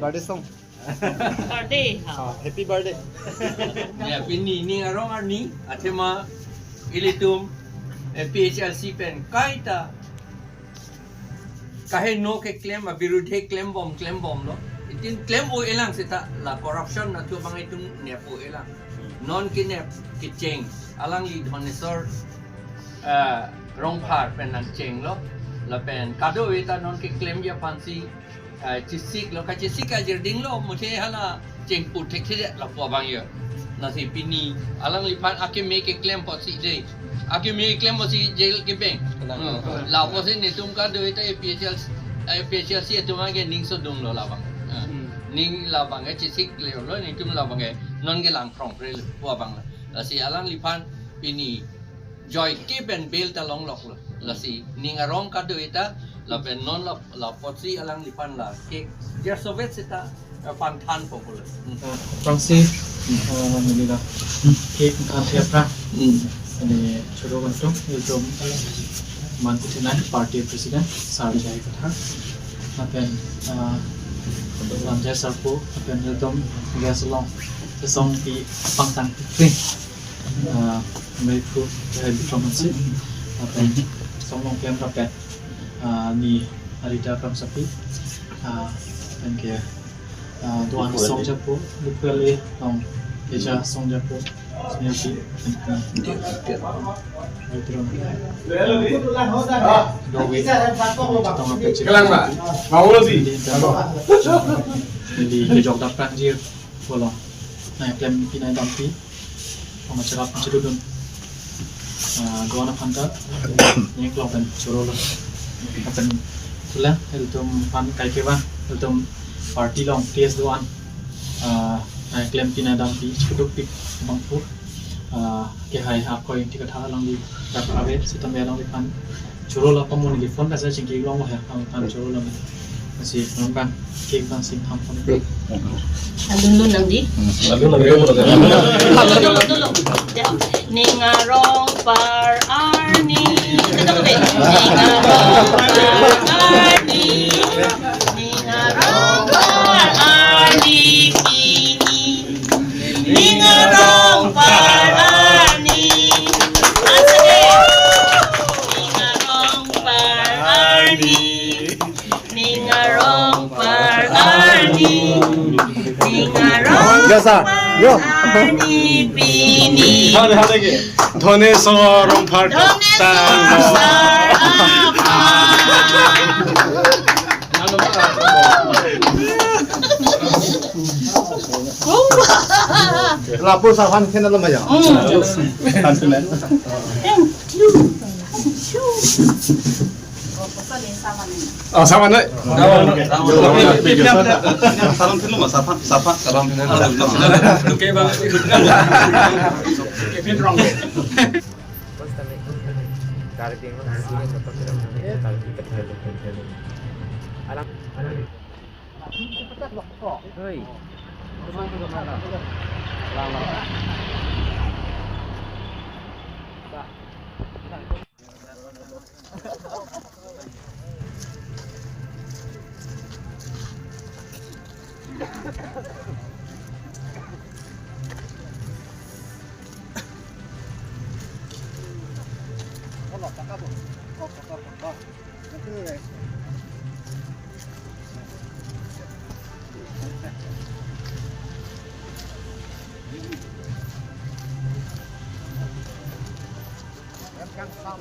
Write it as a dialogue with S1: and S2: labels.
S1: birthday song.
S2: Birthday.
S1: Happy birthday.
S3: Ya, pini ni arong arni atema ilitum PHLC pen kaita kahe no ke claim abirudhe claim bomb lo itin claim o elang sita la corruption na tu bang itum nepo elang non kinep kicheng alang li donesor rong par pen nang cheng lo la pen kado eta non ke claim ya pansi chisik lo ka chisik ka jerding lo muthe hala cheng put thek thek la po bang ye na si pini alang li pan ake make a claim po si je ake make claim po si jail ke bank la po si ni tum ka do eta PHL si tu ma ge ning so dum lo la bang ning la bang ge chisik le lo ni tum la bang ge non ge lang prong pre po bang la si alang li pan pini joy ke ben bel ta long lok lo la si ning arong ka do eta la ben non la po si alang li pan la ke dia sovet sita pan than po lo
S4: Francis Manila cake Asia Pra ini choro bantu itu mantu tonight party president Sari Jai Katha akan lanjut sarpu akan itu gas long song di pangtang pring mereka dari promosi akan song long klaim rapat ni Arita from Sapi dan ke tuan song japo lupele tong eja song japo senyaki dowi tong apa cik
S1: Kelang Pak. Mau lo sih.
S4: di jog dapat jir bolong nah klaim pinai dampi sama cerap cedudun gua nak hantar ni kelompok curol akan pula itu pan kai kewan itu party long PS doan klaim pinai dampi ceduk pik bangpur ke hai apa yang dikatakan lang di dapat awe sistem yang di pan curol apa mau di phone pasal cingki long lah pan curol lang masih nampak ke pan sim ham phone
S2: Alun lang di. Ningarong par arni. Ningarong par arni. Ningarong par arni pini. Ningarong par arni. Ningarong par arni. Ningarong par arni. Arni pini
S1: Dhone sorong par lapor sahan kena lemah ya. Oh sama nih. Salam film mas, sapa salam film. Oke bang. Kevin wrong. Kan sam